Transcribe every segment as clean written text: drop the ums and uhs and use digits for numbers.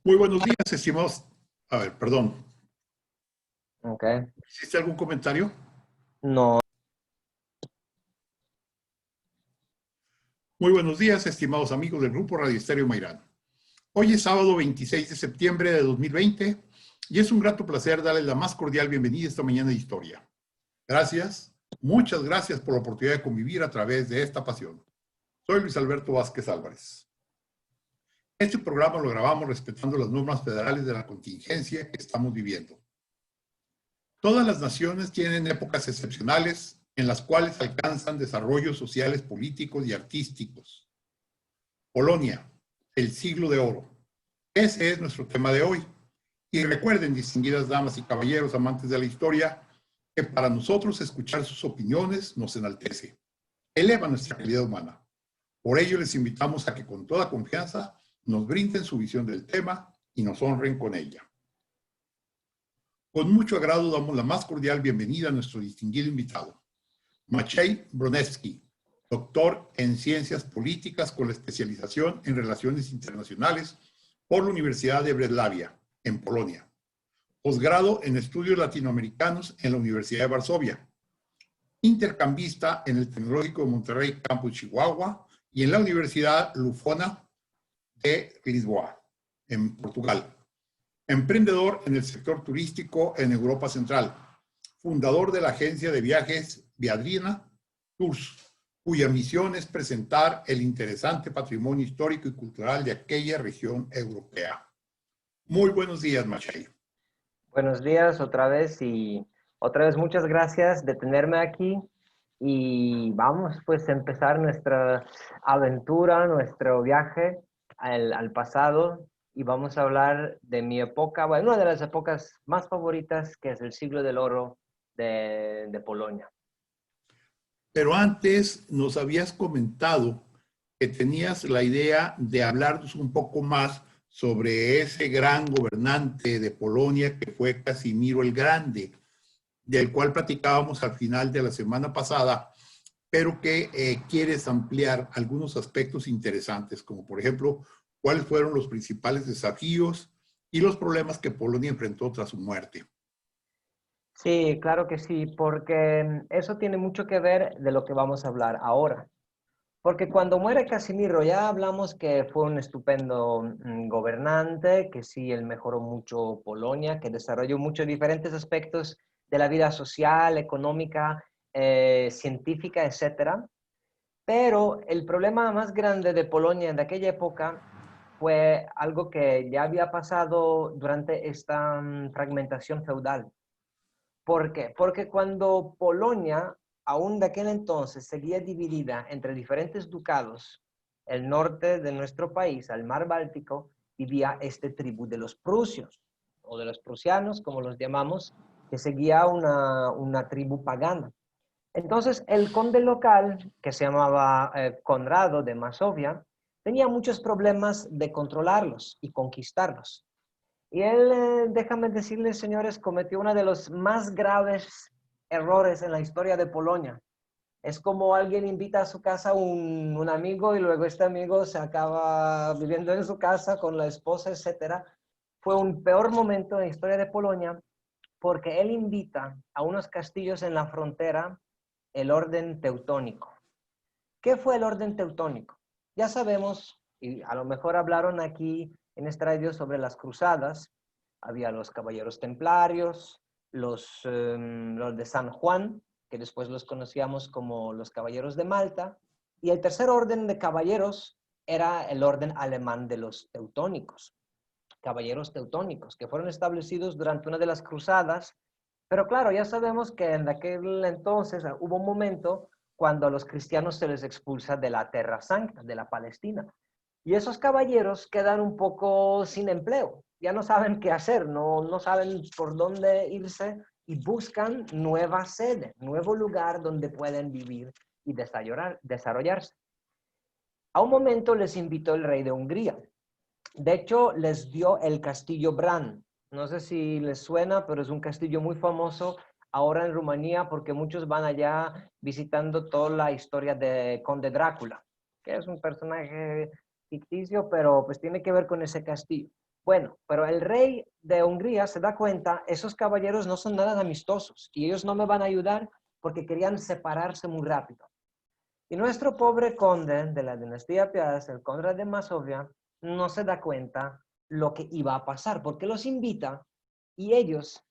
Muy buenos días, estimados. A ver, perdón. Ok. ¿Hiciste algún comentario? No, Muy buenos días, estimados amigos del Grupo Radio Estéreo Mairán. Hoy es sábado 26 de septiembre de 2020 y es un grato placer darles la más cordial bienvenida esta mañana de historia. Gracias, muchas gracias por la oportunidad de convivir a través de esta pasión. Soy Luis Alberto Vázquez Álvarez. Este programa lo grabamos respetando las normas federales de la contingencia que estamos viviendo. Todas las naciones tienen épocas excepcionales en las cuales alcanzan desarrollos sociales, políticos y artísticos. Polonia, el siglo de oro. Ese es nuestro tema de hoy. Y recuerden, distinguidas damas y caballeros amantes de la historia, que para nosotros escuchar sus opiniones nos enaltece, eleva nuestra calidad humana. Por ello les invitamos a que con toda confianza nos brinden su visión del tema y nos honren con ella. Con mucho agrado damos la más cordial bienvenida a nuestro distinguido invitado, Maciej Bronecki, doctor en Ciencias Políticas con la especialización en Relaciones Internacionales por la Universidad de Breslavia, en Polonia. Posgrado en Estudios Latinoamericanos en la Universidad de Varsovia. Intercambista en el Tecnológico de Monterrey, Campus Chihuahua, y en la Universidad Lufona de Lisboa, en Portugal. Emprendedor en el sector turístico en Europa Central, fundador de la agencia de viajes Viadrina Tours, cuya misión es presentar el interesante patrimonio histórico y cultural de aquella región europea. Muy buenos días, Maciej. buenos días otra vez y otra vez muchas gracias de tenerme aquí y vamos pues a empezar nuestra aventura, nuestro viaje al pasado y vamos a hablar de mi época, bueno, una de las épocas más favoritas que es el siglo del oro de Polonia. Pero antes nos habías comentado que tenías la idea de hablarnos un poco más sobre ese gran gobernante de Polonia que fue Casimiro el Grande, del cual platicábamos al final de la semana pasada, pero que quieres ampliar algunos aspectos interesantes, como por ejemplo, cuáles fueron los principales desafíos y los problemas que Polonia enfrentó tras su muerte. Sí, claro que sí, porque eso tiene mucho que ver de lo que vamos a hablar ahora. Porque cuando muere Casimiro ya hablamos que fue un estupendo gobernante, que sí, él mejoró mucho Polonia, que desarrolló muchos diferentes aspectos de la vida social, económica, científica, etcétera. Pero el problema más grande de Polonia en aquella época fue algo que ya había pasado durante esta fragmentación feudal. ¿Por qué? Porque cuando Polonia, aún de aquel entonces, seguía dividida entre diferentes ducados, el norte de nuestro país, al mar Báltico, vivía este tribu de los prusios, o de los prusianos, como los llamamos, que seguía una tribu pagana. Entonces, el conde local, que se llamaba Conrado de Masovia, tenía muchos problemas de controlarlos y conquistarlos. Y él, déjame decirles, señores, cometió uno de los más graves errores en la historia de Polonia. Es como alguien invita a su casa un amigo y luego este amigo se acaba viviendo en su casa con la esposa, etcétera. Fue un peor momento en la historia de Polonia porque él invita a unos castillos en la frontera el orden teutónico. ¿Qué fue el orden teutónico? Ya sabemos, y a lo mejor hablaron aquí en este radio sobre las cruzadas. Había los caballeros templarios, los de San Juan, que después los conocíamos como los caballeros de Malta, y el tercer orden de caballeros era el orden alemán de los teutónicos, caballeros teutónicos, que fueron establecidos durante una de las cruzadas. Pero claro, ya sabemos que en aquel entonces hubo un momento cuando a los cristianos se les expulsa de la Terra Santa, de la Palestina. Y esos caballeros quedan un poco sin empleo, ya no saben qué hacer, no saben por dónde irse y buscan nueva sede, nuevo lugar donde pueden vivir y desarrollarse. A un momento les invitó el rey de Hungría. De hecho, les dio el castillo Bran. No sé si les suena, pero es un castillo muy famoso ahora en Rumanía porque muchos van allá visitando toda la historia de Conde Drácula, que es un personaje ficticio, pero pues tiene que ver con ese castillo. Bueno, pero el rey de Hungría se da cuenta, esos caballeros no son nada amistosos y ellos no me van a ayudar porque querían separarse muy rápido. Y nuestro pobre conde de la dinastía Piast, el conde de Masovia, no se da cuenta lo que iba a pasar, porque los invita y ellos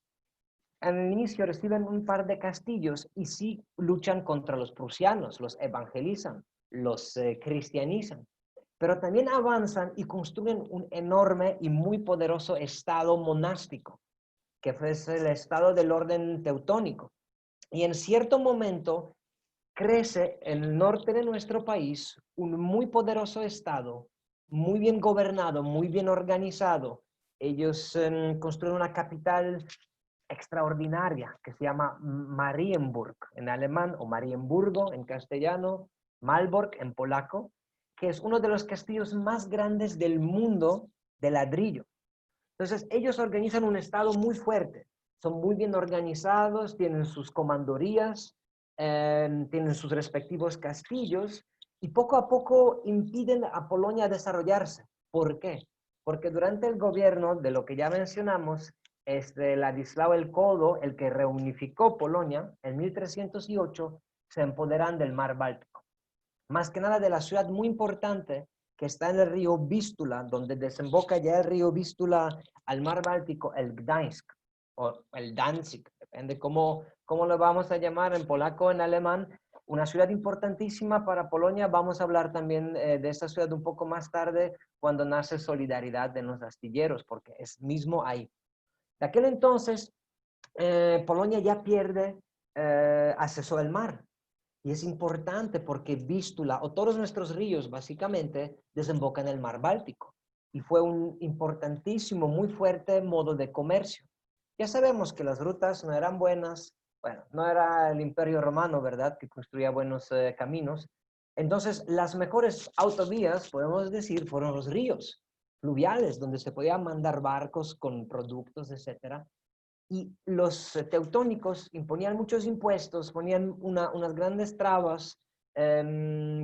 al inicio reciben un par de castillos y sí luchan contra los prusianos, los evangelizan, los cristianizan, pero también avanzan y construyen un enorme y muy poderoso estado monástico, que fue el estado del orden teutónico. Y en cierto momento crece en el norte de nuestro país un muy poderoso estado, muy bien gobernado, muy bien organizado. Ellos construyen una capital extraordinaria que se llama Marienburg en alemán o Marienburgo en castellano, Malbork en polaco, que es uno de los castillos más grandes del mundo de ladrillo. Entonces ellos organizan un estado muy fuerte, son muy bien organizados, tienen sus comandorías, tienen sus respectivos castillos y poco a poco impiden a Polonia desarrollarse. ¿Por qué? Porque durante el gobierno de lo que ya mencionamos, Ladislao el Codo, el que reunificó Polonia en 1308, se empoderan del mar Báltico. Más que nada de la ciudad muy importante que está en el río Vístula, donde desemboca ya el río Vístula al mar Báltico, el Gdańsk o el Danzig, depende cómo lo vamos a llamar en polaco o en alemán. Una ciudad importantísima para Polonia. Vamos a hablar también de esta ciudad un poco más tarde cuando nace Solidaridad de los astilleros, porque es mismo ahí. De aquel entonces, Polonia ya pierde acceso al mar. Y es importante porque Vístula o todos nuestros ríos básicamente desembocan en el mar Báltico. Y fue un importantísimo, muy fuerte modo de comercio. Ya sabemos que las rutas no eran buenas. Bueno, no era el Imperio Romano, ¿verdad?, que construía buenos caminos. Entonces, las mejores autovías, podemos decir, fueron los ríos fluviales, donde se podían mandar barcos con productos, etcétera. Y los teutónicos imponían muchos impuestos, ponían unas grandes trabas,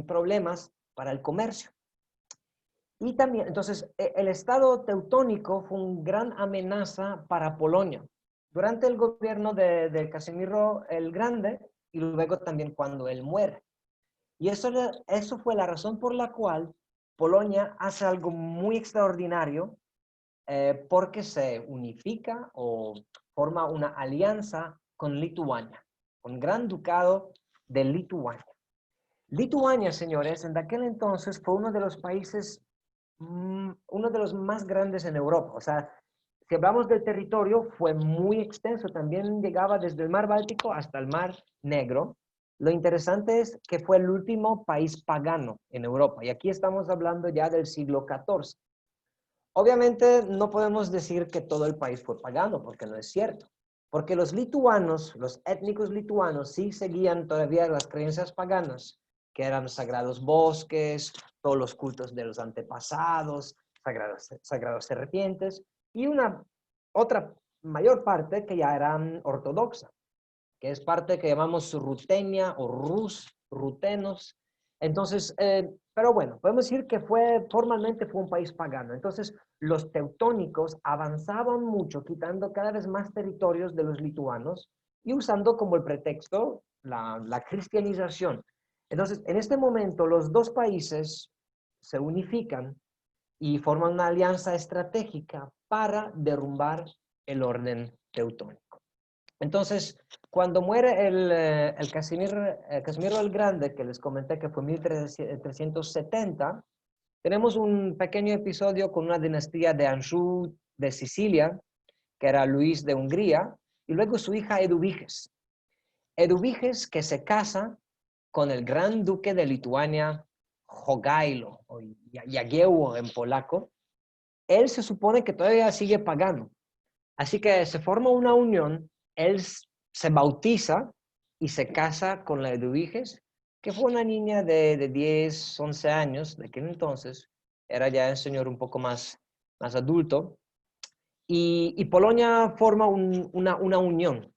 problemas para el comercio. Y también, entonces, el Estado teutónico fue una gran amenaza para Polonia durante el gobierno de Casimiro el Grande y luego también cuando él muere. Y eso fue la razón por la cual Polonia hace algo muy extraordinario, porque se unifica o forma una alianza con Lituania, con Gran Ducado de Lituania. Lituania, señores, en aquel entonces fue uno de los países, uno de los más grandes en Europa. O sea, si hablamos del territorio, fue muy extenso. También llegaba desde el mar Báltico hasta el mar Negro. Lo interesante es que fue el último país pagano en Europa. Y aquí estamos hablando ya del siglo XIV. Obviamente no podemos decir que todo el país fue pagano, porque no es cierto. Porque los lituanos, los étnicos lituanos, sí seguían todavía las creencias paganas, que eran sagrados bosques, todos los cultos de los antepasados, sagrados serpientes, y una otra mayor parte que ya eran ortodoxa, que es parte que llamamos rutenia o rutenos. Entonces, pero bueno, podemos decir que formalmente fue un país pagano. Entonces, los teutónicos avanzaban mucho, quitando cada vez más territorios de los lituanos y usando como el pretexto la cristianización. Entonces, en este momento, los dos países se unifican y forman una alianza estratégica para derrumbar el orden teutónico. Entonces, cuando muere el Casimiro el Grande, que les comenté que fue en 1370, tenemos un pequeño episodio con una dinastía de Anjou de Sicilia, que era Luis de Hungría, y luego su hija Eduviges. Eduviges que se casa con el gran duque de Lituania, Jogailo, o Jagiełło en polaco. Él se supone que todavía sigue pagano. Así que se forma una unión, él se bautiza y se casa con la Eduviges, que fue una niña de 10, 11 años de aquel entonces, era ya un señor un poco más adulto, y Polonia forma una unión.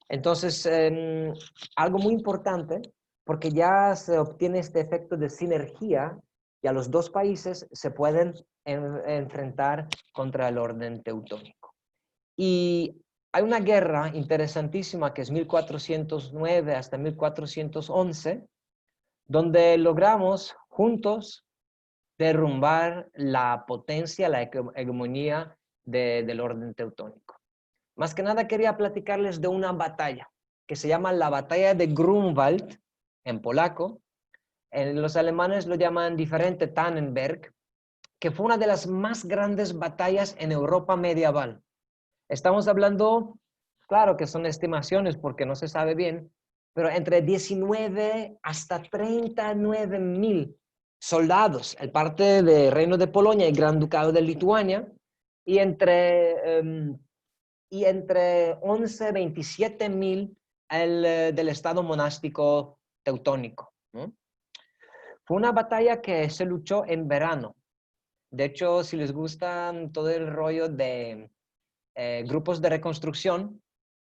Entonces, algo muy importante, porque ya se obtiene este efecto de sinergia, Ya los dos países se pueden enfrentar contra el orden teutónico. Y hay una guerra interesantísima que es 1409 hasta 1411, donde logramos juntos derrumbar la potencia, la hegemonía del orden teutónico. Más que nada quería platicarles de una batalla que se llama la batalla de Grunwald, en polaco. Los alemanes lo llaman diferente Tannenberg, que fue una de las más grandes batallas en Europa medieval. Estamos hablando, claro que son estimaciones porque no se sabe bien, pero entre 19 hasta 39.000 soldados, el parte del Reino de Polonia y Gran Ducado de Lituania, y entre 11 27.000 del Estado monástico teutónico, ¿no? Fue una batalla que se luchó en verano. De hecho, si les gusta todo el rollo de grupos de reconstrucción,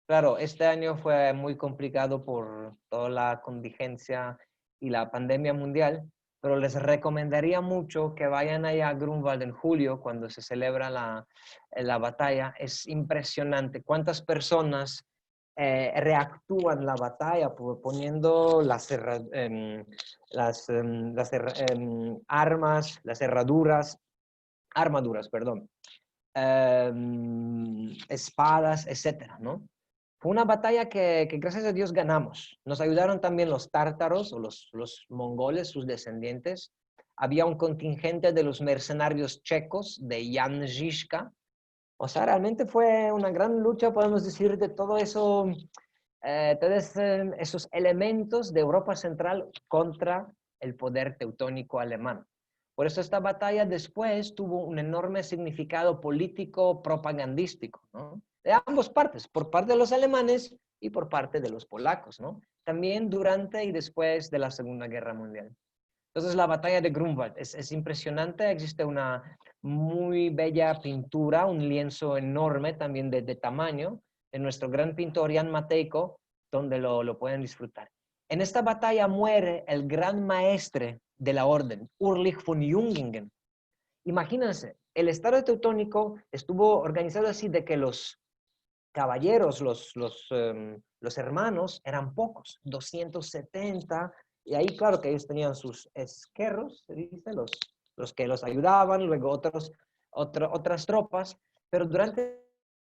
claro, este año fue muy complicado por toda la contingencia y la pandemia mundial, pero les recomendaría mucho que vayan allá a Grunwald en julio, cuando se celebra la batalla. Es impresionante cuántas personas reactúan la batalla poniendo armaduras, perdón, espadas, etcétera, ¿no? Fue una batalla que gracias a Dios ganamos. Nos ayudaron también los tártaros o los mongoles, sus descendientes. Había un contingente de los mercenarios checos de Jan Žižka. O sea, realmente fue una gran lucha, podemos decir, de todo eso, todos esos elementos de Europa Central contra el poder teutónico alemán. Por eso esta batalla después tuvo un enorme significado político propagandístico, ¿no? De ambas partes, por parte de los alemanes y por parte de los polacos, ¿no? También durante y después de la Segunda Guerra Mundial. Entonces la batalla de Grunwald es impresionante, existe una muy bella pintura, un lienzo enorme también de tamaño, de nuestro gran pintor Jan Matejko, donde lo pueden disfrutar. En esta batalla muere el gran maestre de la orden, Ulrich von Jungingen. Imagínense, el Estado teutónico estuvo organizado así de que los caballeros, los hermanos, eran pocos, 270, y ahí claro que ellos tenían sus esquerros, se dice, los que los ayudaban, luego otras tropas, pero durante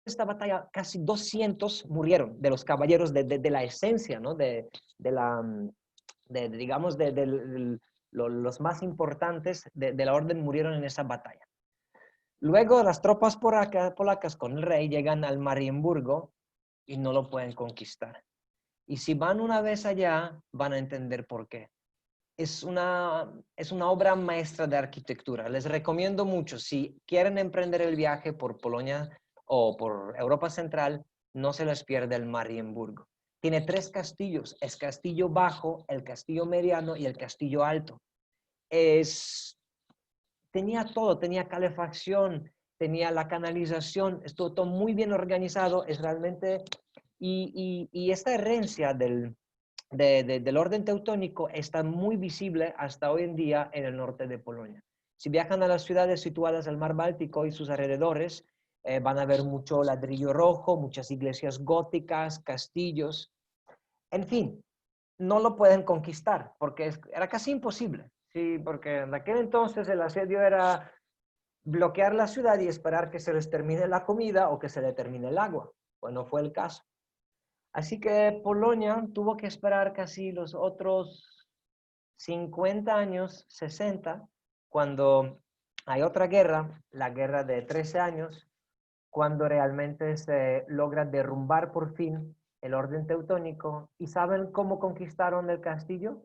esta batalla casi 200 murieron de los caballeros de la esencia, ¿no? Digamos, los más importantes de la orden murieron en esa batalla. Luego las tropas polacas con el rey llegan al Marienburgo y no lo pueden conquistar. Y si van una vez allá, van a entender por qué. Es una obra maestra de arquitectura. Les recomiendo mucho, si quieren emprender el viaje por Polonia o por Europa Central, no se les pierda el Marienburgo. Tiene 3 castillos, el castillo bajo, el castillo mediano y el castillo alto. Tenía todo, tenía calefacción, tenía la canalización, estuvo todo muy bien organizado, es realmente, y esta herencia del orden teutónico está muy visible hasta hoy en día en el norte de Polonia. Si viajan a las ciudades situadas al mar Báltico y sus alrededores, van a ver mucho ladrillo rojo, muchas iglesias góticas, castillos, en fin, no lo pueden conquistar porque era casi imposible. Sí, porque en aquel entonces el asedio era bloquear la ciudad y esperar que se les termine la comida o que se le termine el agua. Pues no fue el caso. Así que Polonia tuvo que esperar casi los otros 50 años, 60, cuando hay otra guerra, la guerra de 13 años, cuando realmente se logra derrumbar por fin el orden teutónico. ¿Y saben cómo conquistaron el castillo?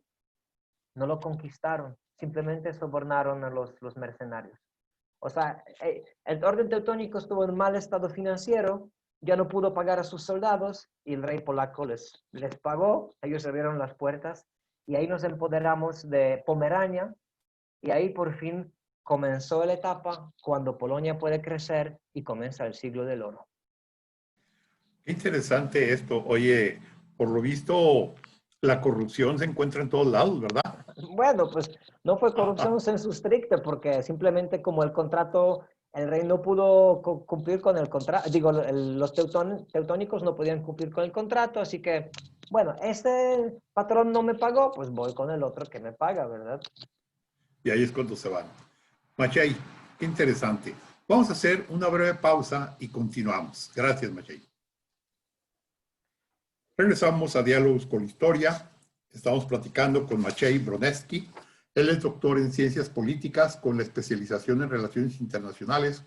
No lo conquistaron, simplemente sobornaron a los mercenarios. O sea, el orden teutónico estuvo en mal estado financiero, ya no pudo pagar a sus soldados y el rey polaco les pagó, ellos abrieron las puertas y ahí nos empoderamos de Pomerania y ahí por fin comenzó la etapa cuando Polonia puede crecer y comienza el siglo del oro. Qué interesante esto. Oye, por lo visto, La corrupción se encuentra en todos lados, ¿verdad? Bueno, pues no fue corrupción sensu stricto, porque simplemente como el contrato, el rey no pudo cumplir con el contrato, digo, los teutónicos no podían cumplir con el contrato, así que, bueno, este patrón no me pagó, pues voy con el otro que me paga, ¿verdad? Y ahí es cuando se van. Machay, qué interesante. Vamos a hacer una breve pausa y continuamos. Gracias, Machay. Regresamos a Diálogos con Historia. Estamos platicando con Maciej Bronecki. Él es doctor en Ciencias Políticas con la especialización en Relaciones Internacionales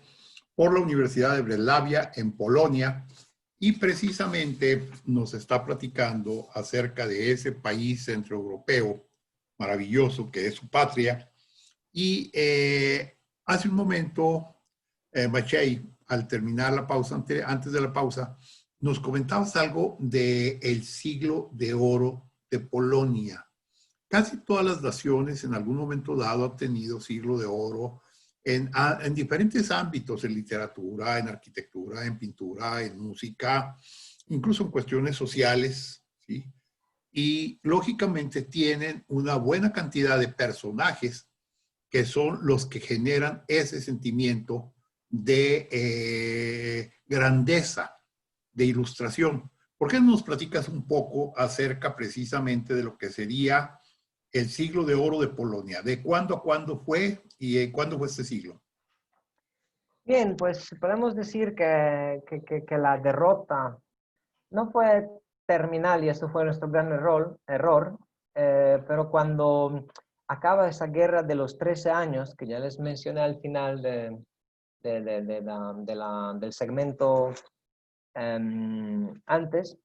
por la Universidad de Breslavia en Polonia y precisamente nos está platicando acerca de ese país centroeuropeo maravilloso que es su patria. Y hace un momento, Maciej, al terminar la pausa, antes de la pausa, nos comentabas algo del siglo de oro de Polonia. Casi todas las naciones en algún momento dado han tenido siglo de oro en diferentes ámbitos, en literatura, en arquitectura, en pintura, en música, incluso en cuestiones sociales, ¿sí? Y lógicamente tienen una buena cantidad de personajes que son los que generan ese sentimiento de grandeza, de ilustración. ¿Por qué no nos platicas un poco acerca precisamente de lo que sería el siglo de oro de Polonia? ¿De cuándo a cuándo fue y cuándo fue este siglo? Bien, pues podemos decir que la derrota no fue terminal y eso fue nuestro gran error, pero cuando acaba esa guerra de los 13 años, que ya les mencioné al final del segmento antes,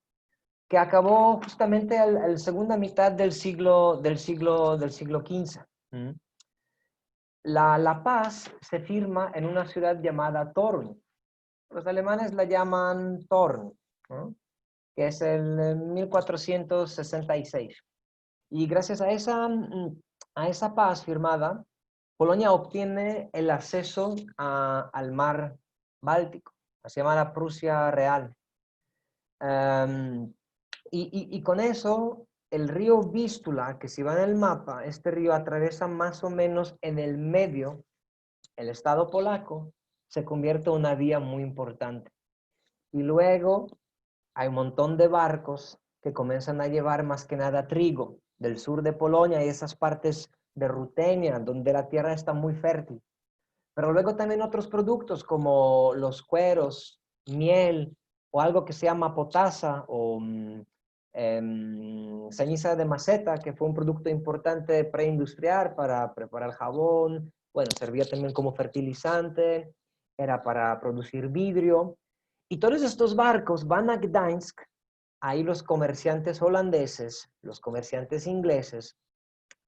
que acabó justamente la segunda mitad del siglo XV. ¿Mm? La paz se firma en una ciudad llamada Thorn. Los alemanes la llaman Thorn, ¿no? Que es el 1466. Y gracias a esa paz firmada, Polonia obtiene el acceso al mar Báltico, se llama la Prusia Real. Um, y con eso, el río Vístula, que si va en el mapa, este río atraviesa más o menos en el medio el estado polaco, se convierte en una vía muy importante. Y luego hay un montón de barcos que comienzan a llevar más que nada trigo del sur de Polonia y esas partes de Rutenia, donde la tierra está muy fértil. Pero luego también otros productos como los cueros, miel o algo que se llama potasa o ceniza de maceta, que fue un producto importante preindustrial para preparar jabón. Bueno, servía también como fertilizante, era para producir vidrio. Y todos estos barcos van a Gdańsk, ahí los comerciantes holandeses, los comerciantes ingleses,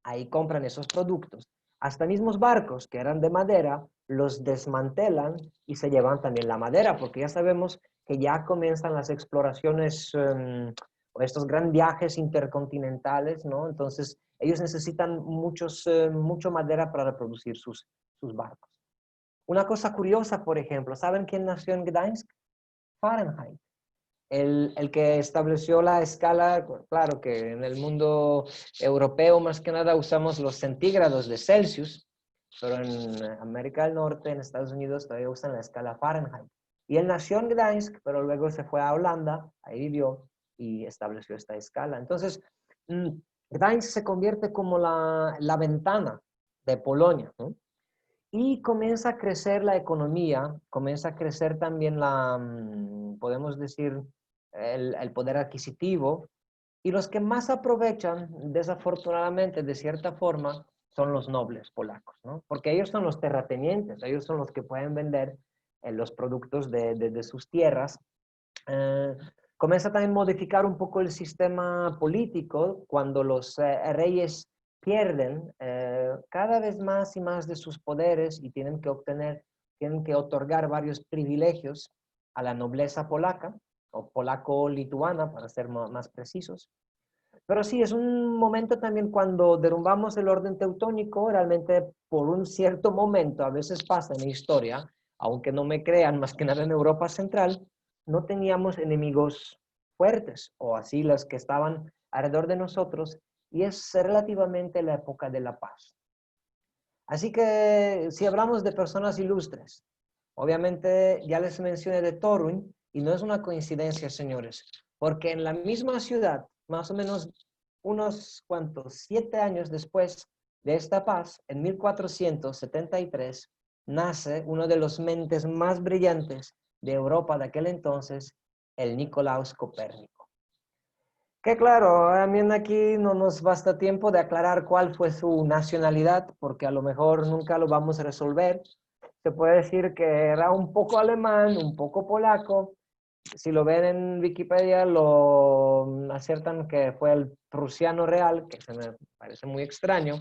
ahí compran esos productos. Hasta mismos barcos que eran de madera, los desmantelan y se llevan también la madera, porque ya sabemos que ya comienzan las exploraciones o estos grandes viajes intercontinentales, ¿no? Entonces, ellos necesitan mucho madera para reproducir sus barcos. Una cosa curiosa, por ejemplo, ¿saben quién nació en Gdańsk? Fahrenheit. El que estableció la escala, claro que en el mundo europeo más que nada usamos los centígrados de Celsius, pero en América del Norte, en Estados Unidos, todavía usan la escala Fahrenheit. Y él nació en Gdańsk, pero luego se fue a Holanda, ahí vivió y estableció esta escala. Entonces, Gdańsk se convierte como la ventana de Polonia, ¿no? Y comienza a crecer la economía, comienza a crecer también podemos decir, el poder adquisitivo. Y los que más aprovechan, desafortunadamente, de cierta forma, son los nobles polacos, ¿no? Porque ellos son los terratenientes, ellos son los que pueden vender los productos de sus tierras. Comienza también a modificar un poco el sistema político cuando los reyes pierden cada vez más y más de sus poderes y tienen que otorgar varios privilegios a la nobleza polaca o polaco-lituana para ser más precisos. Pero sí, es un momento también cuando derrumbamos el orden teutónico, realmente por un cierto momento, a veces pasa en la historia, aunque no me crean, más que nada en Europa Central, no teníamos enemigos fuertes, o así los que estaban alrededor de nosotros y es relativamente la época de la paz. Así que si hablamos de personas ilustres, obviamente ya les mencioné de Toruń y no es una coincidencia, señores, porque en la misma ciudad, más o menos unos cuantos, 7 años después de esta paz, en 1473, nace uno de los mentes más brillantes de Europa de aquel entonces, el Nicolaus Copérnico. Que claro, también aquí no nos basta tiempo de aclarar cuál fue su nacionalidad, porque a lo mejor nunca lo vamos a resolver. Se puede decir que era un poco alemán, un poco polaco. Si lo ven en Wikipedia, lo aciertan que fue el prusiano real, que se me parece muy extraño.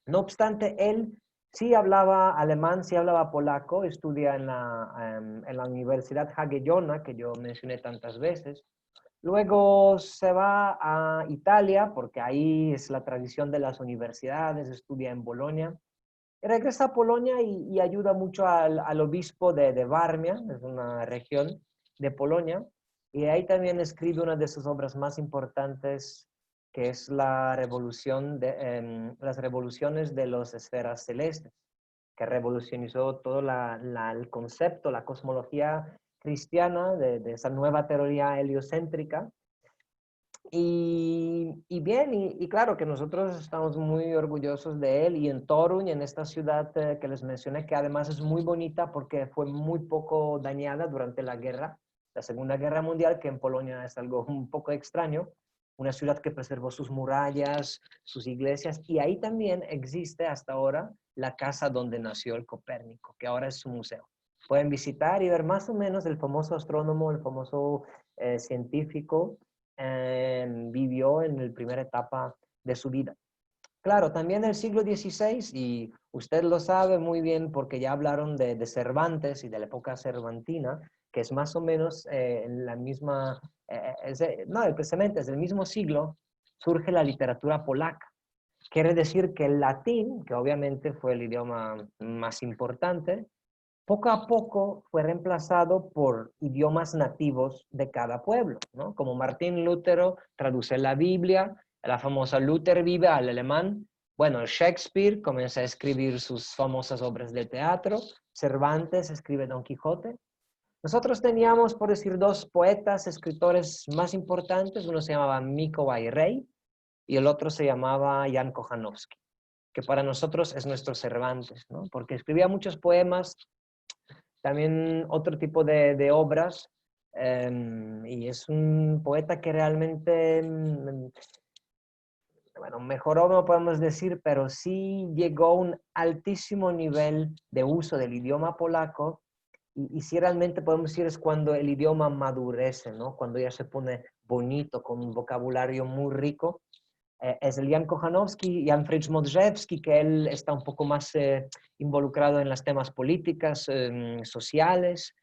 No obstante, él sí hablaba alemán, sí hablaba polaco, estudia en la Universidad Hagellona, que yo mencioné tantas veces. Luego se va a Italia, porque ahí es la tradición de las universidades, estudia en Bolonia. Y regresa a Polonia y ayuda mucho al obispo de Warmia, es una región de Polonia, y ahí también escribe una de sus obras más importantes, que es las revoluciones de las esferas celestes, que revolucionizó todo el concepto, la cosmología cristiana de esa nueva teoría heliocéntrica. Y bien, y claro que nosotros estamos muy orgullosos de él y en Toruń, en esta ciudad que les mencioné, que además es muy bonita porque fue muy poco dañada durante la Segunda Guerra Mundial, que en Polonia es algo un poco extraño, una ciudad que preservó sus murallas, sus iglesias, y ahí también existe hasta ahora la casa donde nació el Copérnico, que ahora es su museo. Pueden visitar y ver más o menos el famoso astrónomo, el famoso científico, vivió en la primera etapa de su vida. Claro, también del siglo XVI, y usted lo sabe muy bien porque ya hablaron de Cervantes y de la época cervantina, que es más o menos en la misma, precisamente es del mismo siglo, surge la literatura polaca. Quiere decir que el latín, que obviamente fue el idioma más importante, poco a poco fue reemplazado por idiomas nativos de cada pueblo, ¿no? Como Martín Lutero traduce la Biblia, la famosa Luther vive al alemán. Bueno, Shakespeare comienza a escribir sus famosas obras de teatro, Cervantes escribe Don Quijote. Nosotros teníamos, por decir, dos poetas, escritores más importantes, uno se llamaba Mikołaj Rey y el otro se llamaba Jan Kochanowski, que para nosotros es nuestro Cervantes, ¿no? Porque escribía muchos poemas, también otro tipo de obras, y es un poeta que realmente, bueno, mejoró no podemos decir, pero sí llegó a un altísimo nivel de uso del idioma polaco, y sí realmente podemos decir es cuando el idioma madurece, ¿no? Cuando ya se pone bonito, con un vocabulario muy rico. Es el Jan Kochanowski, Jan Fritz Modrzewski, que él está un poco más involucrado en los temas políticas, sociales,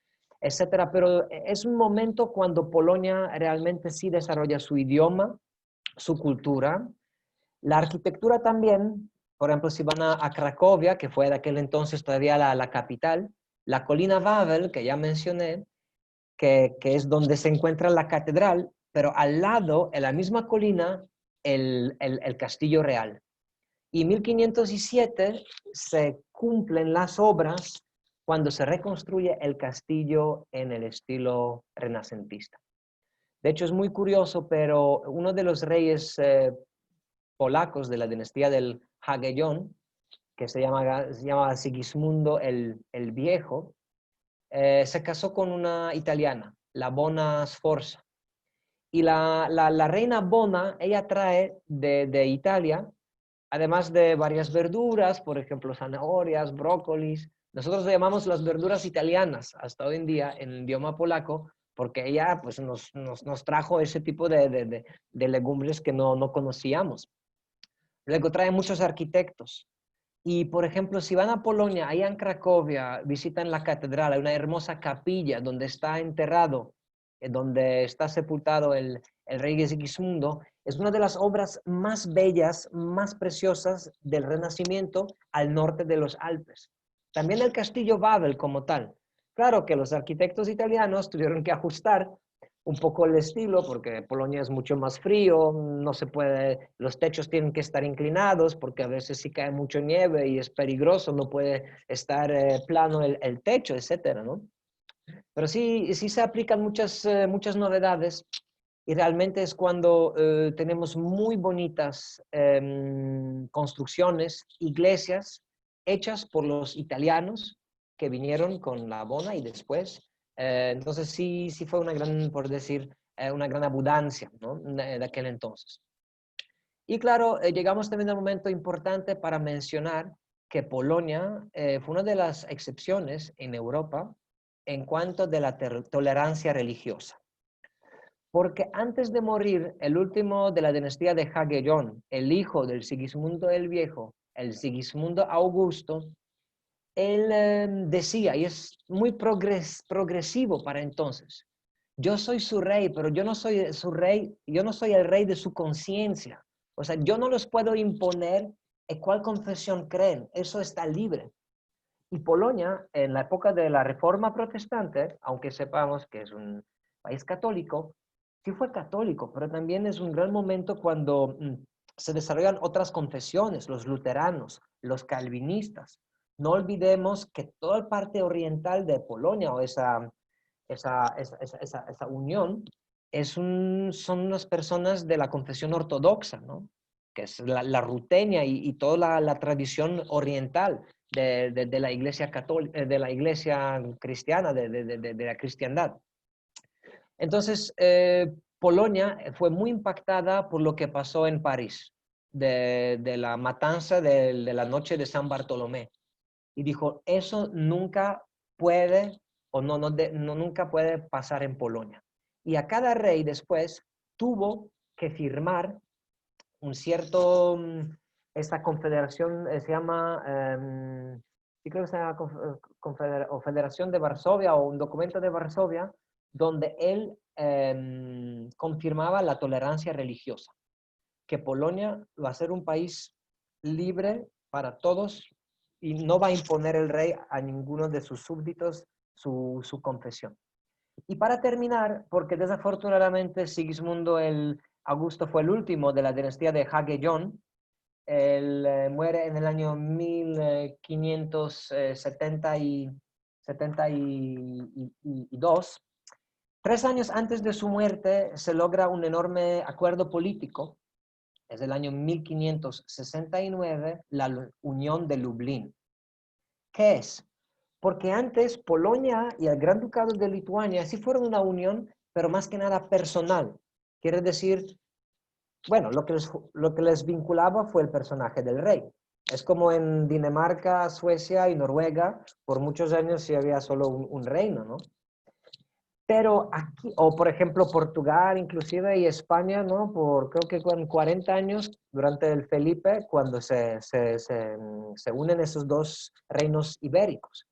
etcétera. Pero es un momento cuando Polonia realmente sí desarrolla su idioma, su cultura, la arquitectura también. Por ejemplo, si van a Cracovia, que fue de aquel entonces todavía la capital, la colina Wawel, que ya mencioné, que es donde se encuentra la catedral, pero al lado, en la misma colina, el Castillo Real. Y en 1507 se cumplen las obras cuando se reconstruye el castillo en el estilo renacentista. De hecho, es muy curioso, pero uno de los reyes polacos de la dinastía del Hagellón, que se llama Sigismundo el Viejo, se casó con una italiana, la Bona Sforza. Y la reina Bona, ella trae de Italia, además de varias verduras, por ejemplo, zanahorias, brócolis. Nosotros le llamamos las verduras italianas hasta hoy en día en el idioma polaco, porque ella pues, nos trajo ese tipo de legumbres que no conocíamos. Luego trae muchos arquitectos. Y, por ejemplo, si van a Polonia, allá en Cracovia, visitan la catedral, hay una hermosa capilla donde está enterrado, donde está sepultado el rey Sigismundo. Es una de las obras más bellas, más preciosas del Renacimiento al norte de los Alpes. También el castillo Wawel como tal. Claro que los arquitectos italianos tuvieron que ajustar un poco el estilo, porque Polonia es mucho más frío, no se puede, los techos tienen que estar inclinados, porque a veces si cae mucho nieve y es peligroso, no puede estar plano el techo, etcétera, ¿no? Pero sí, sí se aplican muchas novedades y realmente es cuando tenemos muy bonitas construcciones, iglesias hechas por los italianos que vinieron con la Bona y después. Entonces sí, sí fue una gran, por decir, una gran abundancia, ¿no? De aquel entonces. Y claro, llegamos también al momento importante para mencionar que Polonia fue una de las excepciones en Europa en cuanto de la tolerancia religiosa. Porque antes de morir, el último de la dinastía de Hagellón, el hijo del Sigismundo el Viejo, el Sigismundo Augusto, él decía, y es muy progresivo para entonces, yo soy su rey, pero yo no soy su rey, yo no soy el rey de su conciencia. O sea, yo no los puedo imponer en cuál confesión creen, eso está libre. Y Polonia, en la época de la Reforma Protestante, aunque sepamos que es un país católico, sí fue católico, pero también es un gran momento cuando se desarrollan otras confesiones, los luteranos, los calvinistas. No olvidemos que toda la parte oriental de Polonia, o esa unión, son unas personas de la confesión ortodoxa, ¿no? Que es la rutenia y toda la tradición oriental de la iglesia católica, de la iglesia cristiana, de la cristiandad. Entonces, Polonia fue muy impactada por lo que pasó en París, de la matanza de la noche de San Bartolomé. Y dijo, eso nunca puede, o nunca puede pasar en Polonia. Y a cada rey después tuvo que firmar un cierto, esta confederación se llama, sí creo que se llama Federación de Varsovia o un documento de Varsovia, donde él confirmaba la tolerancia religiosa, que Polonia va a ser un país libre para todos y no va a imponer el rey a ninguno de sus súbditos su confesión. Y para terminar, porque desafortunadamente Sigismundo el Augusto fue el último de la dinastía de Hagellón, él muere en el año 1572. 3 años antes de su muerte se logra un enorme acuerdo político. Es el año 1569, la Unión de Lublin. ¿Qué es? Porque antes Polonia y el Gran Ducado de Lituania sí fueron una unión, pero más que nada personal. Quiere decir, bueno, lo que les vinculaba fue el personaje del rey. Es como en Dinamarca, Suecia y Noruega, por muchos años sí había solo un reino, ¿no? Pero aquí, o por ejemplo Portugal inclusive y España, ¿no? Creo que con 40 años, durante el Felipe, cuando se unen esos dos reinos ibéricos.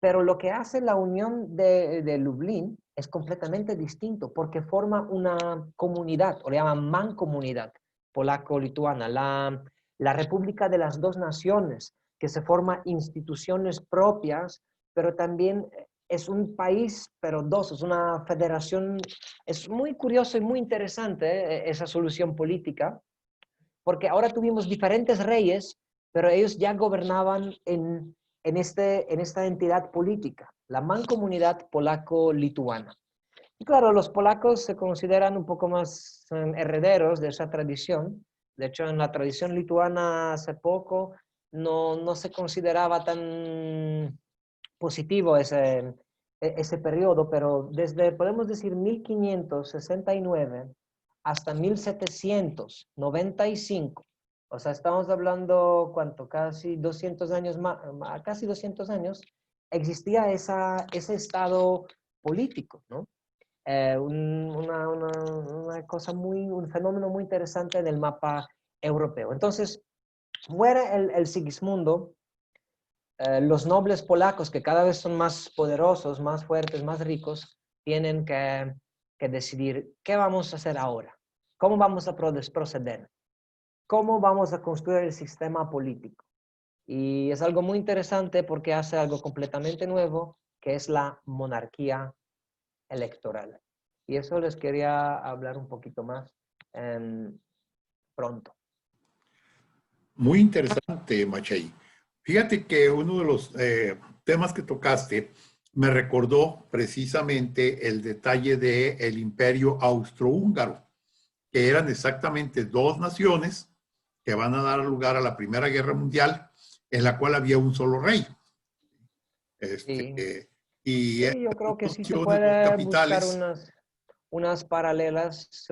Pero lo que hace la unión de Lublin es completamente distinto porque forma una comunidad, o le llaman mancomunidad polaco-lituana, la República de las Dos Naciones, que se forma instituciones propias, pero también es un país, pero dos, es una federación. Es muy curioso y muy interesante esa solución política, porque ahora tuvimos diferentes reyes, pero ellos ya gobernaban en esta entidad política, la mancomunidad polaco-lituana. Y claro, los polacos se consideran un poco más herederos de esa tradición. De hecho, en la tradición lituana hace poco no se consideraba tan positivo ese periodo, pero desde, podemos decir, 1569 hasta 1795, o sea, estamos hablando, ¿cuánto? Casi 200 años más, casi 200 años, existía ese estado político, ¿no? Una cosa un fenómeno muy interesante en el mapa europeo. Entonces, muere el Sigismundo, los nobles polacos, que cada vez son más poderosos, más fuertes, más ricos, tienen que decidir qué vamos a hacer ahora, cómo vamos a proceder, cómo vamos a construir el sistema político. Y es algo muy interesante porque hace algo completamente nuevo, que es la monarquía electoral. Y eso les quería hablar un poquito más pronto. Muy interesante, Machei. Fíjate que uno de los temas que tocaste me recordó precisamente el detalle del Imperio Austrohúngaro, que eran exactamente dos naciones que van a dar lugar a la Primera Guerra Mundial, en la cual había un solo rey. Sí, Este, y sí, yo creo que dos sí se naciones, dos puede buscar capitales. unas paralelas,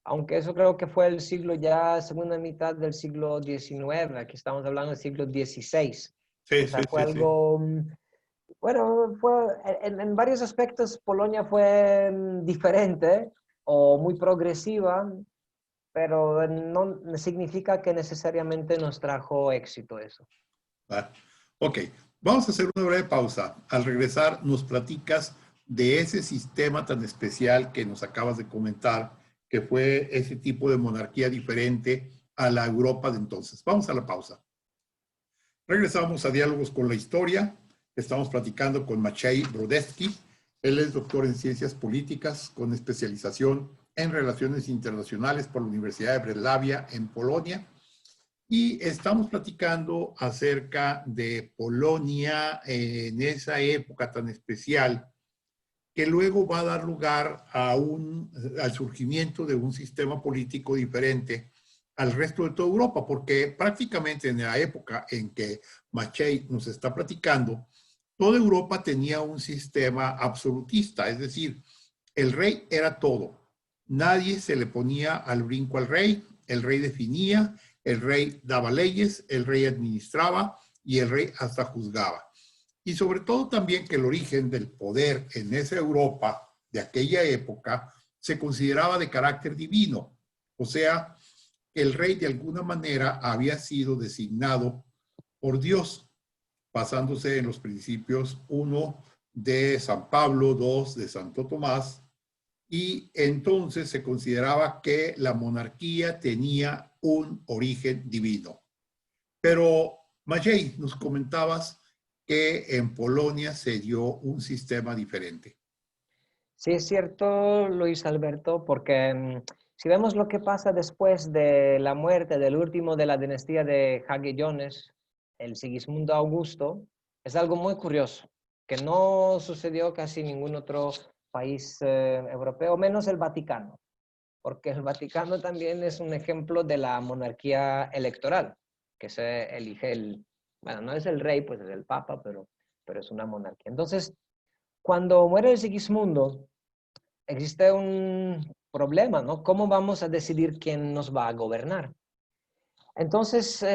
aunque eso creo que fue el siglo ya, segunda mitad del siglo XIX, aquí estamos hablando del siglo XVI. O Sí, sí, sea, fue sí, sí. algo, bueno, fue, en varios aspectos Polonia fue diferente o muy progresiva, pero no significa que necesariamente nos trajo éxito eso. Ah, ok, vamos a hacer una breve pausa. Al regresar nos platicas de ese sistema tan especial que nos acabas de comentar, que fue ese tipo de monarquía diferente a la Europa de entonces. Vamos a la pausa. Regresamos a Diálogos con la Historia. Estamos platicando con Maciej Brodecki. Él es doctor en Ciencias Políticas con especialización en Relaciones Internacionales por la Universidad de Breslavia en Polonia. Y estamos platicando acerca de Polonia en esa época tan especial que luego va a dar lugar al surgimiento de un sistema político diferente al resto de toda Europa, porque prácticamente en la época en que Maciej nos está platicando, toda Europa tenía un sistema absolutista, es decir, el rey era todo. Nadie se le ponía al brinco al rey, el rey definía, el rey daba leyes, el rey administraba y el rey hasta juzgaba. Y sobre todo también que el origen del poder en esa Europa de aquella época se consideraba de carácter divino. O sea, que el rey de alguna manera había sido designado por Dios, basándose en los principios, uno de San Pablo, dos de Santo Tomás, y entonces se consideraba que la monarquía tenía un origen divino. Pero, Maciej, nos comentabas que en Polonia se dio un sistema diferente. Sí, es cierto, Luis Alberto, porque si vemos lo que pasa después de la muerte del último de la dinastía de Jagiellones, el Sigismundo Augusto, es algo muy curioso, que no sucedió casi en ningún otro país europeo, menos el Vaticano, porque el Vaticano también es un ejemplo de la monarquía electoral, que se elige bueno, no es el rey, pues es el papa, pero es una monarquía. Entonces, cuando muere el Sigismundo, existe un problema, ¿no? ¿Cómo vamos a decidir quién nos va a gobernar? Entonces,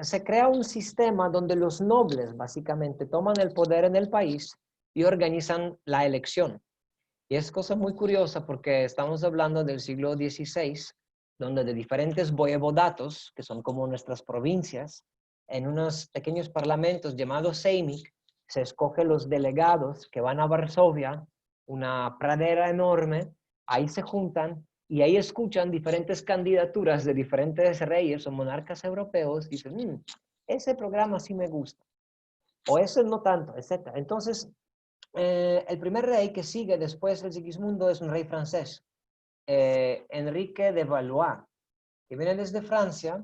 se crea un sistema donde los nobles básicamente toman el poder en el país y organizan la elección. Y es cosa muy curiosa porque estamos hablando del siglo XVI, donde de diferentes voivodatos, que son como nuestras provincias, en unos pequeños parlamentos llamados Sejmik, se escogen los delegados que van a Varsovia, una pradera enorme, ahí se juntan y ahí escuchan diferentes candidaturas de diferentes reyes o monarcas europeos y dicen, ese programa sí me gusta, o ese no tanto, etc. Entonces, el primer rey que sigue después del Sigismundo es un rey francés, Enrique de Valois, que viene desde Francia.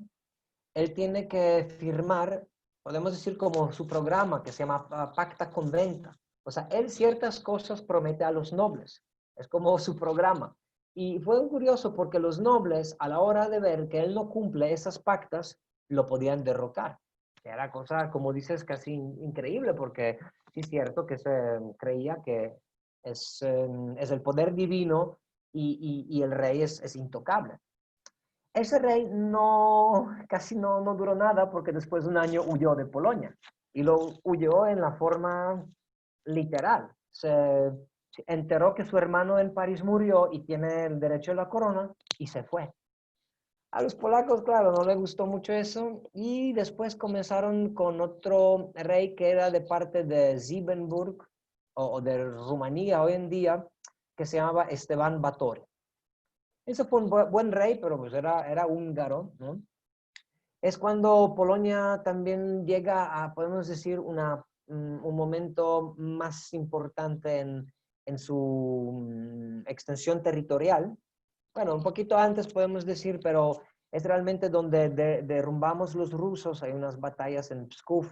Él tiene que firmar, podemos decir como su programa, que se llama Pacta Conventa. O sea, él ciertas cosas promete a los nobles. Es como su programa. Y fue curioso porque los nobles, a la hora de ver que él no cumple esas pactas, lo podían derrocar. Era cosa, como dices, casi increíble, porque sí es cierto que se creía que es el poder divino y el rey es intocable. Ese rey casi no duró nada porque después de un año huyó de Polonia y lo huyó en la forma literal. Se enteró que su hermano en París murió y tiene el derecho a la corona y se fue. A los polacos, claro, no les gustó mucho eso y después comenzaron con otro rey que era de parte de Siebenburg o de Rumanía hoy en día, que se llamaba Esteban Batory. Ese fue un buen rey, pero pues era húngaro, ¿no? Es cuando Polonia también llega a, podemos decir, un momento más importante en su extensión territorial. Bueno, un poquito antes podemos decir, pero es realmente donde derrumbamos los rusos. Hay unas batallas en Pskov,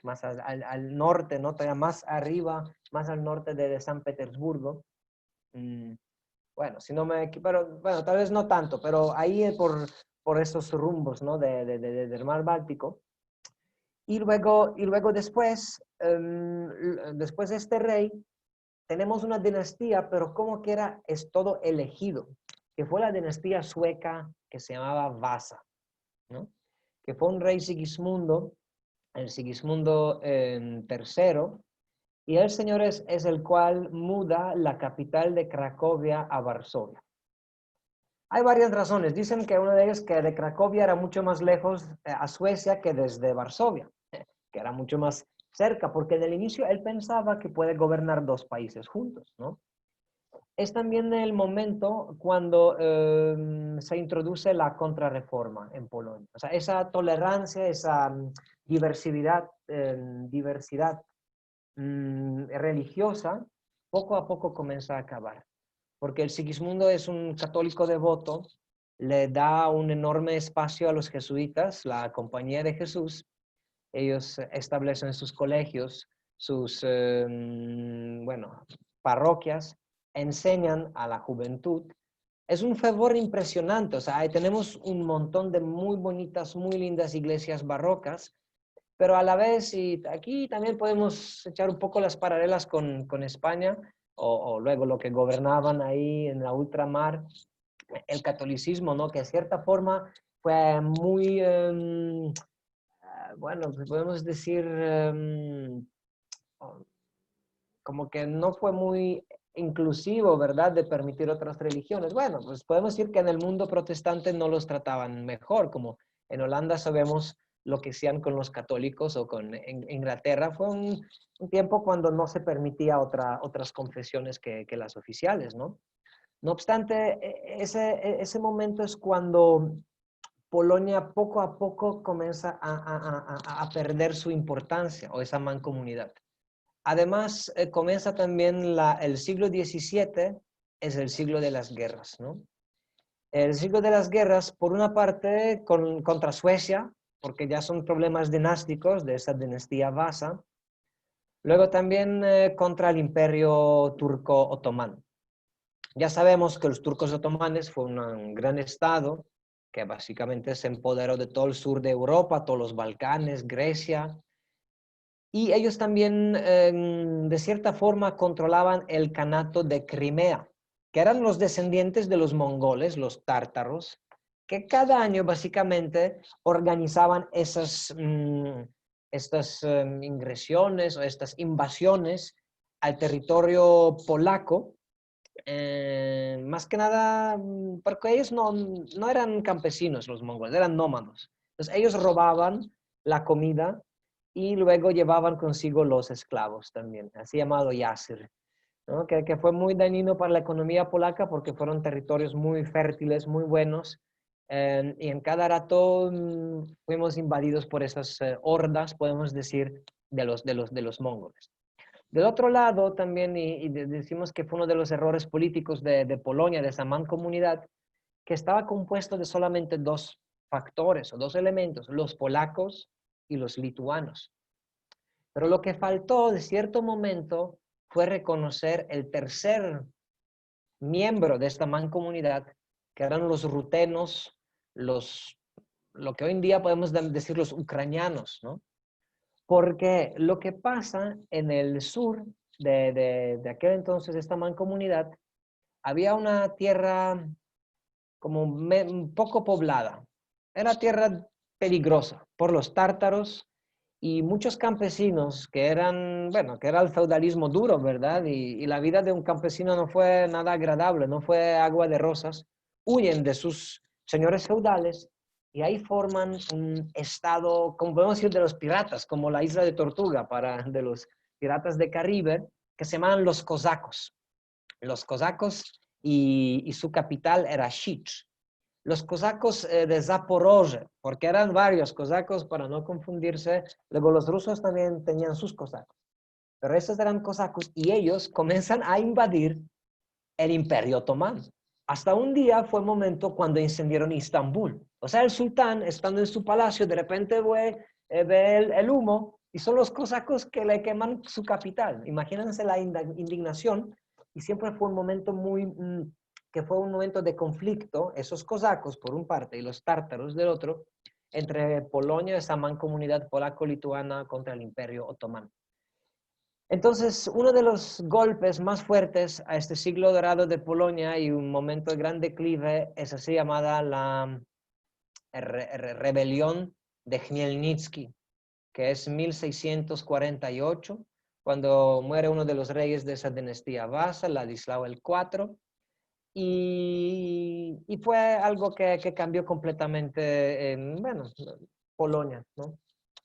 más al norte, ¿no? Todavía más arriba, más al norte de San Petersburgo. Bueno, si no me pero bueno, tal vez no tanto, pero ahí por esos rumbos, ¿no? Del mar Báltico. Y luego después, después de este rey, tenemos una dinastía, pero como que es todo elegido, que fue la dinastía sueca que se llamaba Vasa, ¿no? Que fue un rey Sigismundo, el Sigismundo III, y el señor es el cual muda la capital de Cracovia a Varsovia. Hay varias razones. Dicen que una de ellas es que de Cracovia era mucho más lejos a Suecia que desde Varsovia, que era mucho más cerca, porque en el inicio él pensaba que puede gobernar dos países juntos, ¿no? Es también el momento cuando se introduce la contrarreforma en Polonia. O sea, esa tolerancia, esa diversidad religiosa, poco a poco comienza a acabar. Porque el Sigismundo es un católico devoto, le da un enorme espacio a los jesuitas, la Compañía de Jesús. Ellos establecen sus colegios, sus, bueno, parroquias, enseñan a la juventud. Es un fervor impresionante, o sea, ahí tenemos un montón de muy bonitas, muy lindas iglesias barrocas, pero a la vez, y aquí también podemos echar un poco las paralelas con España, o luego lo que gobernaban ahí en la ultramar, el catolicismo, ¿no? Que de cierta forma fue muy, bueno, pues podemos decir, como que no fue muy inclusivo, ¿verdad?, de permitir otras religiones. Bueno, pues podemos decir que en el mundo protestante no los trataban mejor, como en Holanda sabemos lo que hacían con los católicos o con Inglaterra. Fue un tiempo cuando no se permitía otras confesiones que las oficiales, ¿no? No obstante, ese momento es cuando Polonia poco a poco comienza a perder su importancia o esa mancomunidad. Además, comienza también el siglo XVII, es el siglo de las guerras, ¿no? El siglo de las guerras, por una parte, contra Suecia, porque ya son problemas dinásticos de esa dinastía Vasa. Luego también contra el imperio turco otomano. Ya sabemos que los turcos otomanes fue un gran estado que básicamente se empoderó de todo el sur de Europa, todos los Balcanes, Grecia. Y ellos también, de cierta forma, controlaban el Kanato de Crimea, que eran los descendientes de los mongoles, los tártaros, que cada año básicamente organizaban estas ingresiones o estas invasiones al territorio polaco, más que nada porque ellos no eran campesinos, los mongoles, eran nómadas. Entonces ellos robaban la comida y luego llevaban consigo los esclavos también, así llamado yasir, ¿no? Que fue muy dañino para la economía polaca porque fueron territorios muy fértiles, muy buenos, y en cada rato fuimos invadidos por esas hordas, podemos decir, de los mongoles. Del otro lado también, y decimos que fue uno de los errores políticos de Polonia, de esa mancomunidad, que estaba compuesto de solamente dos factores o dos elementos, los polacos y los lituanos. Pero lo que faltó de cierto momento fue reconocer el tercer miembro de esta mancomunidad, que eran los rutenos, lo que hoy en día podemos decir los ucranianos, ¿no? Porque lo que pasa en el sur de aquel entonces, esta mancomunidad, había una tierra como un poco poblada. Era tierra peligrosa por los tártaros y muchos campesinos que eran, bueno, que era el feudalismo duro, ¿verdad? Y la vida de un campesino no fue nada agradable, no fue agua de rosas. Huyen de sus señores feudales y ahí forman un estado, como podemos decir, de los piratas, como la isla de Tortuga de los piratas de Caribe, que se llaman los cosacos. Los cosacos y su capital era Sich. Los cosacos de Zaporozhye, porque eran varios cosacos para no confundirse. Luego los rusos también tenían sus cosacos. pero estos eran cosacos y ellos comienzan a invadir el Imperio Otomano. Hasta un día fue el momento cuando incendiaron Istambul. O sea, el sultán, estando en su palacio, de repente ve el humo y son los cosacos que le queman su capital. Imagínense la indignación. Y siempre fue un momento que fue un momento de conflicto, esos cosacos por un parte y los tártaros del otro, entre Polonia, esa mancomunidad polaco-lituana contra el Imperio Otomano. Entonces, uno de los golpes más fuertes a este siglo dorado de Polonia y un momento de gran declive es así llamada la rebelión de Chmielnicki, que es 1648, cuando muere uno de los reyes de esa dinastía Vasa, Ladislao el IV, y fue algo que cambió completamente, bueno, Polonia, ¿no?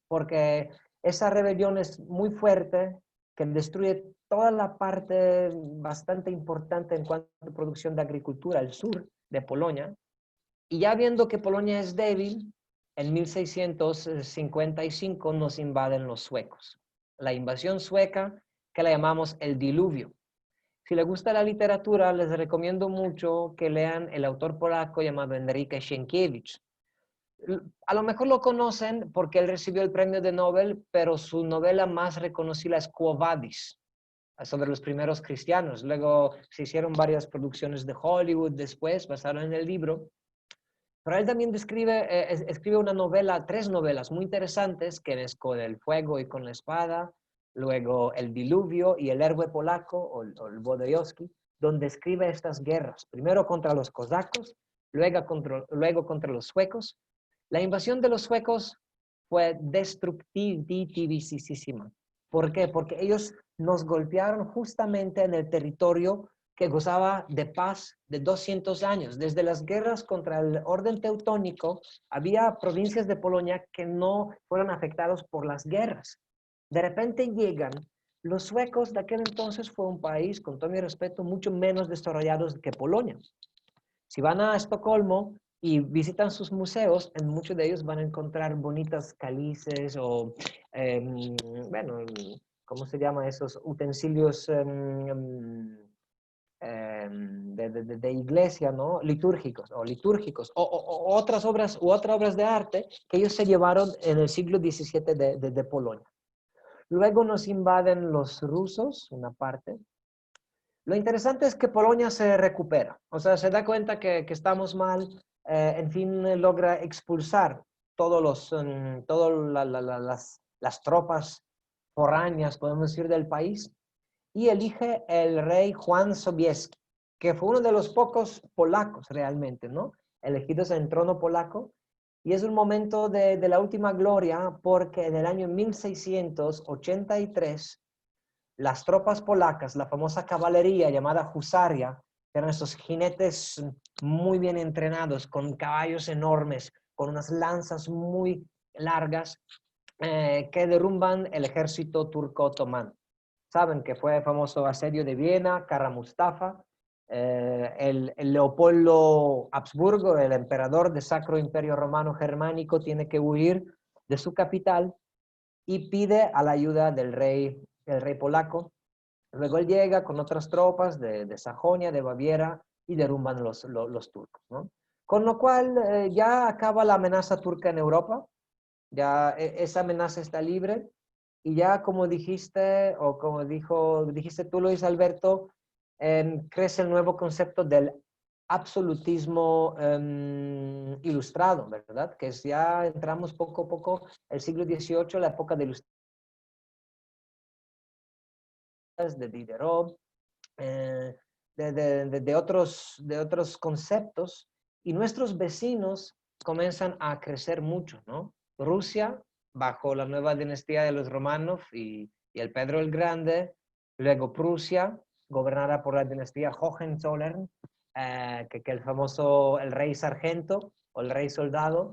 Porque esa rebelión es muy fuerte, que destruye toda la parte bastante importante en cuanto a producción de agricultura, el sur de Polonia. Y ya viendo que Polonia es débil, en 1655 nos invaden los suecos. La invasión sueca, que la llamamos el diluvio. Si les gusta la literatura, les recomiendo mucho que lean el autor polaco llamado Henryk Sienkiewicz. A lo mejor lo conocen porque él recibió el premio de Nobel, pero su novela más reconocida es Quo Vadis, sobre los primeros cristianos. Luego se hicieron varias producciones de Hollywood después, basadas en el libro. Pero él también escribe una novela, 3 novelas muy interesantes, que es Con el fuego y con la espada, luego El diluvio y El héroe polaco, o el Wodojowski, donde escribe estas guerras, primero contra los cosacos, luego contra los suecos. La invasión de los suecos fue destructivísima. ¿Por qué? Porque ellos nos golpearon justamente en el territorio que gozaba de paz de 200 años. Desde las guerras contra el orden teutónico, había provincias de Polonia que no fueron afectados por las guerras. De repente llegan los suecos. De aquel entonces fue un país, con todo mi respeto, mucho menos desarrollado que Polonia. Si van a Estocolmo y visitan sus museos, en muchos de ellos van a encontrar bonitas cálices o, bueno, ¿cómo se llama? Esos utensilios de iglesia, ¿no? Litúrgicos o otras obras de arte que ellos se llevaron en el siglo XVII de Polonia. Luego nos invaden los rusos, una parte. Lo interesante es que Polonia se recupera, o sea, se da cuenta que estamos mal, en fin, logra expulsar todas las tropas foráneas, podemos decir, del país, y elige el rey Juan Sobieski, que fue uno de los pocos polacos realmente, ¿no? Elegidos en trono polaco. Y es un momento de la última gloria, porque en el año 1683, las tropas polacas, la famosa caballería llamada husaria, eran esos jinetes muy bien entrenados, con caballos enormes, con unas lanzas muy largas, que derrumban el ejército turco-otomano. Saben que fue el famoso asedio de Viena, Kara Mustafa, el Leopoldo Habsburgo, el emperador del Sacro Imperio Romano Germánico, tiene que huir de su capital y pide a la ayuda del rey polaco. Luego él llega con otras tropas de Sajonia, de Baviera, y derrumban los turcos, ¿no? Con lo cual ya acaba la amenaza turca en Europa, ya esa amenaza está libre. Y ya como dijiste, o como dijiste tú, Luis Alberto, crece el nuevo concepto del absolutismo ilustrado, ¿verdad? Que ya entramos poco a poco el siglo XVIII, la época de ilustración de Diderot, de otros conceptos, y nuestros vecinos comienzan a crecer mucho, ¿no? Rusia, bajo la nueva dinastía de los Romanov y el Pedro el Grande, luego Prusia, gobernada por la dinastía Hohenzollern, que el rey sargento o el rey soldado,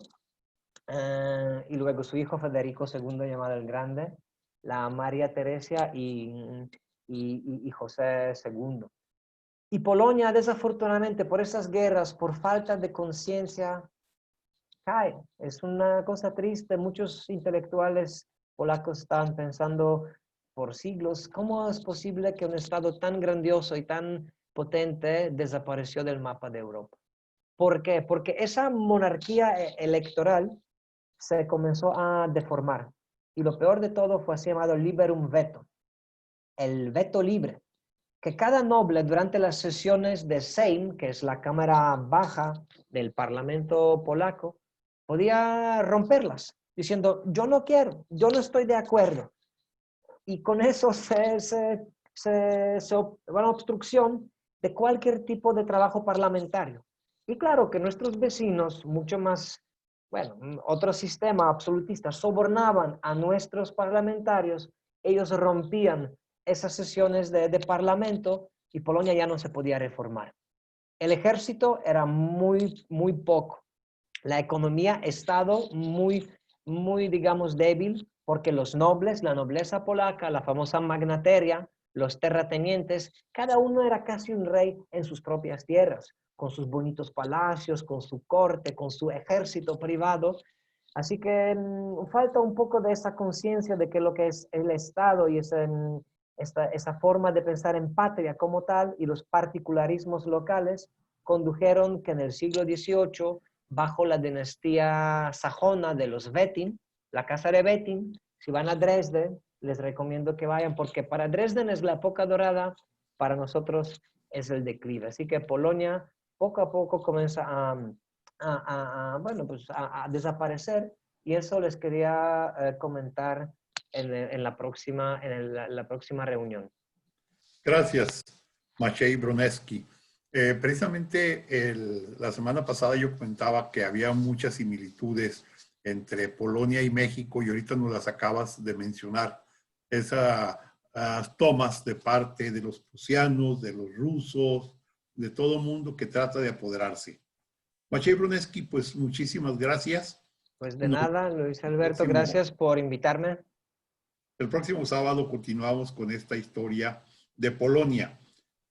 y luego su hijo Federico II, llamado el Grande, la María Teresia y José II. Y Polonia, desafortunadamente, por esas guerras, por falta de conciencia, cae. Es una cosa triste. Muchos intelectuales polacos estaban pensando por siglos, ¿cómo es posible que un Estado tan grandioso y tan potente desapareció del mapa de Europa? ¿Por qué? Porque esa monarquía electoral se comenzó a deformar. Y lo peor de todo fue así llamado liberum veto, el veto libre, que cada noble durante las sesiones de Sejm, que es la cámara baja del parlamento polaco, podía romperlas, diciendo, yo no quiero, yo no estoy de acuerdo. Y con eso una obstrucción de cualquier tipo de trabajo parlamentario. Y claro que nuestros vecinos, mucho más, bueno, otro sistema absolutista, sobornaban a nuestros parlamentarios, ellos rompían esas sesiones de parlamento y Polonia ya no se podía reformar. El ejército era muy poco. La economía ha estado muy, digamos, débil porque los nobles, la nobleza polaca, la famosa magnateria, los terratenientes, cada uno era casi un rey en sus propias tierras, con sus bonitos palacios, con su corte, con su ejército privado. Así que falta un poco de esa conciencia de que lo que es el Estado y esa forma de pensar en patria como tal y los particularismos locales condujeron que en el siglo XVIII, bajo la dinastía sajona de los Wettin, la casa de Wettin, si van a Dresden, les recomiendo que vayan porque para Dresden es la época dorada, para nosotros es el declive. Así que Polonia poco a poco comienza bueno, pues a desaparecer y eso les quería comentar en la próxima reunión. Gracias, Maciej Broneski. Precisamente la semana pasada yo comentaba que había muchas similitudes entre Polonia y México y ahorita nos las acabas de mencionar. Esas tomas de parte de los prusianos, de los rusos, de todo mundo que trata de apoderarse. Maciej Broneski, pues muchísimas gracias. Pues de nada, Luis Alberto, gracias por invitarme. El próximo sábado continuamos con esta historia de Polonia.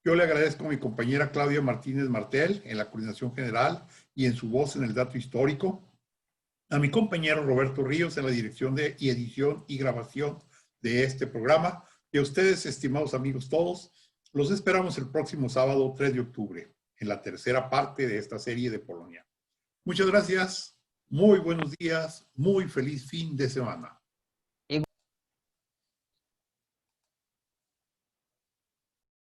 Yo le agradezco a mi compañera Claudia Martínez Martel en la coordinación general y en su voz en el dato histórico, a mi compañero Roberto Ríos en la dirección de edición y grabación de este programa, y a ustedes, estimados amigos todos, los esperamos el próximo sábado 3 de octubre en la tercera parte de esta serie de Polonia. Muchas gracias, muy buenos días, muy feliz fin de semana.